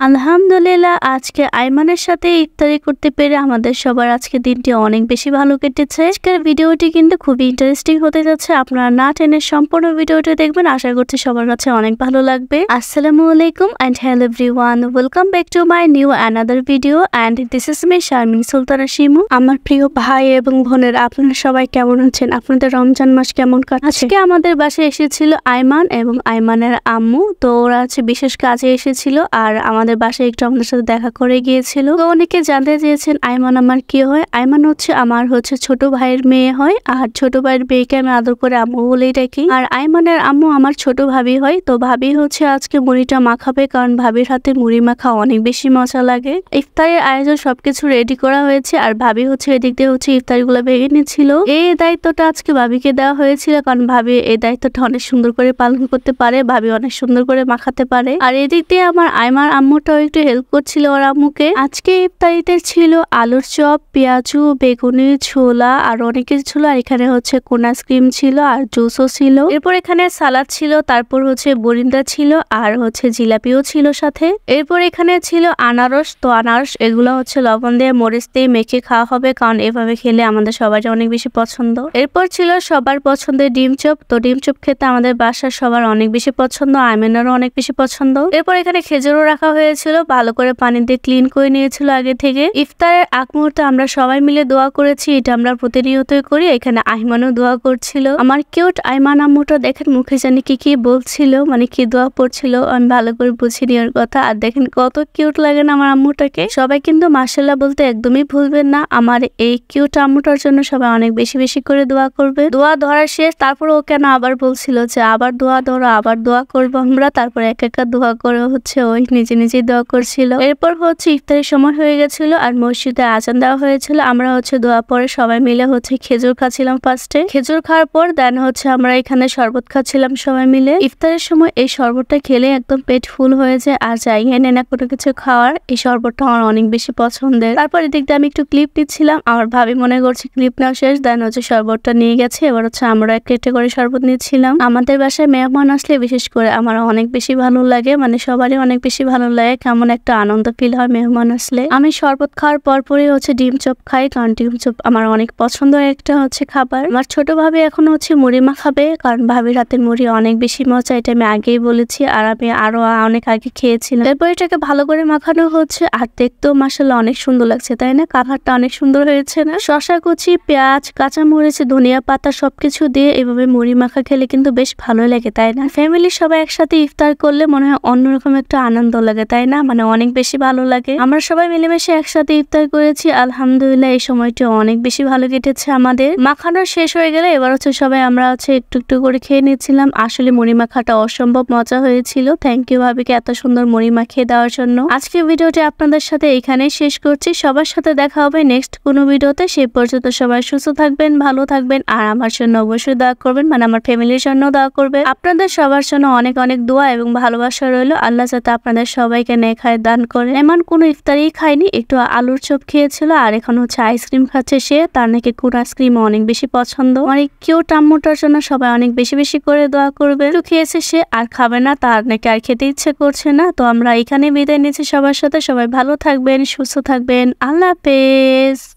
আলহামদুলিল্লাহ আজকে আইমানের সাথে ইফতারি করতে পেরে আমাদের সবার আজকে দিনটি অনেক বেশি ভালো কেটেছে। আজকের ভিডিওটি কিন্তু খুবই ইন্টারেস্টিং হতে যাচ্ছে। আপনারা না টেনে সম্পূর্ণ ভিডিওটি দেখবেন, আশা করছি সবার কাছে অনেক ভালো লাগবে। আসসালামু আলাইকুম and hello everyone, welcome back to my new another video and this is me Sharmin Sultana Shimu. আমার প্রিয় ভাই এবং বোনেরা, আপনারা সবাই কেমন আছেন? আপনাদের রমজান মাস কেমন কাটছে? আজকে আমাদের বাসায় এসেছিল আইমান এবং আইমানের আম্মু। তো ওরা বিশেষ কাজে এসেছিল আর আমাদের বাসায় একটু আমাদের সাথে দেখা করে গিয়েছিল। তো অনেকে জানতে চেয়েছেন আইমান আমার কি হয়। আইমান আমার ছোট ভাইয়ের মেয়ে হয়, আর ছোট ভাইয়ের মেয়েকে আমি আদর করে আম্মু বলেই ডাকি। আর আইমানের আম্মু আমার ছোট ভাবি হয়। তো ভাবি আজকে মুড়িটা মাখাবে, কারণ ভাবির হাতে মুড়ি মাখা অনেক বেশি মজা লাগে। ইফতারের আয়োজন সবকিছু রেডি করা হয়েছে আর ভাবি এদিক দিয়ে ইফতারি গুলো ভেঙে নিচ্ছিল। এই দায়িত্বটা আজকে ভাবিকে দেওয়া হয়েছিল, কারণ ভাবি এই দায়িত্বটা অনেক সুন্দর করে পালন করতে পারে। ভাবি অনেক সুন্দর করে মাখাতে পারে। আর এদিক দিয়ে আমার আইমার আম্মুটাও একটু হেল্প করছিল ওর আম্মুকে। আজকে ইফতারিতে ছিল আলুর চপ, পেঁয়াজু, বেগুনি, ছোলা আর অনেক কিছু ছিল। আর এখানে কোন আইসক্রিম ছিল আর জুসও ছিল। এরপর এখানে সালাদ ছিল, তারপর বরিন্দা ছিল আর জিলাপিও ছিল সাথে। এরপর এখানে ছিল আনারস। তো আনারস এগুলো লবণ দিয়ে মরিচ দিয়ে মেখে খাওয়া হবে, কারণ এভাবে খেলে আমাদের সবার অনেক বেশি পছন্দ। এরপর ছিল সবার পছন্দের ডিম চপ। তো ডিম চপ খেতে আমাদের বাসার সবার অনেক বেশি পছন্দ, আইমেনারও অনেক বেশি পছন্দ। এরপর এখানে খেজুরও রাখা হয়েছিল, ভালো করে পানি দিয়ে ক্লিন করে নিয়েছিল আগে থেকে। ইফতারের আগ মুহূর্তে আমরা সবাই মিলে দোয়া করেছি, এটা আমরা প্রতিনিয়তই করি। এখানে আইমানও দোয়া করছিল। আমার কিউট আইমান আম্মুটা দেখেন মুখে জানি কি বলছিল, মানে কি দোয়া পড়ছিল, আমি ভালো করে বুঝিনি ওর কথা। আর দেখেন কত কিউট লাগে না আমার আম্মুটাকে। সবাই কিন্তু মাশাআল্লাহ বলতে একদমই ভুলবেন না। আমার এই কিউট আম্মুটার জন্য সবাই অনেক বেশি বেশি করে দোয়া করবে। দোয়া ধরা শেষ, তারপর ও কেন আবার বলছিল যে আবার দোয়া ধরো, আবার দোয়া করবো আমরা। তারপর এক একটা দোয়া করে ওই নিজে নিজেই দোয়া করছিল। এরপর ইফতারের সময় হয়ে গেছিল আর মসজিদে আজান দেওয়া হয়েছিল। আমরা দোয়া পরে সবাই মিলে খেজুর খাচ্ছিলাম ফার্স্টে। খেজুর খাওয়ার পর দেন আমরা এখানে শরবত খাচ্ছিলাম সবাই মিলে। ইফতারের সময় এই শরবতটা খেলে একদম পেট ফুল হয়ে যায়, আর যাই এনে না কোনো কিছু খাওয়ার, এই শরবতটা আমার অনেক বেশি পছন্দের। তারপর এদিক দিয়ে আমি একটু ক্লিপ নিচ্ছিলাম। আমার ভাবি মনে করছে ক্লিপ নেওয়া শেষ, দেন শরবতটা নিয়ে গেছে। এবার আমরা এক কেটে করে শরবত নিচ্ছিলাম। আমাদের বাসায় মেহমান আসলে বিশেষ করে আমার অনেক বেশি ভালো লাগে, মানে সবারই অনেক বেশি ভালো লাগে। কেমন একটা আনন্দ ফিল হয় মেহমান আসলে। আমি শরবত খাওয়ার পরপরই ডিম চপ খাই, কারণ ডিম চপ আমার অনেক পছন্দের একটা খাবার। আমার ছোট ভাবি এখন মুড়ি মাখাবে, কারণ ভাবির হাতের মুড়ি অনেক বেশি মজা, এটা আমি আগেই বলেছি। আর আমি আরো অনেক আগে খেয়েছিলাম। এরপর এটাকে ভালো করে মাখানো আর দেখতেও মাশাআল্লাহ অনেক সুন্দর লাগছে, তাই না? কালারটা অনেক সুন্দর হয়েছে না? শসা কুচি, পেঁয়াজ, কাঁচা মরিচ, ধনিয়া পাতা সবকিছু দিয়ে এভাবে মুড়ি মাখা খেলে কিন্তু বেশ ভালো লাগে, তাই না? ফ্যামিলির সবাই একসাথে ইফতার করলে মনে হয় অন্যরকম একটা আনন্দ লাগে, তাই না? মানে অনেক বেশি ভালো লাগে। আমরা সবাই মিলেমিশে একসাথে ইফতার করেছি, আলহামদুলিল্লাহ এই সময়টি অনেক বেশি ভালো কেটেছে আমাদের। মাখানো শেষ হয়ে গেলে এবার সবাই আমরা একটু একটু করে খেয়ে নিচ্ছিলাম। আসলে মুড়ি মাখাটা অসম্ভব মজা হয়েছিল। থ্যাংক ইউ ভাবিকে এত সুন্দর মুড়ি মাখিয়ে দেওয়ার জন্য। আজকে ভিডিওটি আপনাদের সাথে এখানেই শেষ করছি। সবার সাথে দেখা হবে নেক্সট কোনো ভিডিওতে। সেই পর্যন্ত সবাই সুস্থ থাকবেন, ভালো থাকবেন, আর আমার জন্য অবশ্যই দোয়া করবেন, মানে আমার ফ্যামিলির জন্য দোয়া করবেন। আপনাদের সবার জন্য অনেক অনেক দোয়া এবং ভালোবাসা রইল। আল্লাহ যাতে আপনাদের সবাইকে নেক হায়াত দান করে। এমন কোনো ইফতারি খায়নি, একটু আলুর চপ খেয়েছিল আর এখন আইসক্রিম খাচ্ছে সে। তার নাকি কোন আইসক্রিম অনেক বেশি পছন্দ। অনেক কিউট আম্মুটার জন্য সবাই অনেক বেশি বেশি করে দোয়া করবে। একটু খেয়েছে সে, আর খাবে না, তার নাকি আর খেতে ইচ্ছে করছে না। তো আমরা এখানে বিদায় নিচ্ছি সবার সাথে। সবাই ভালো থাকবেন, সুস্থ থাকবেন, আল্লাহ হাফেজ।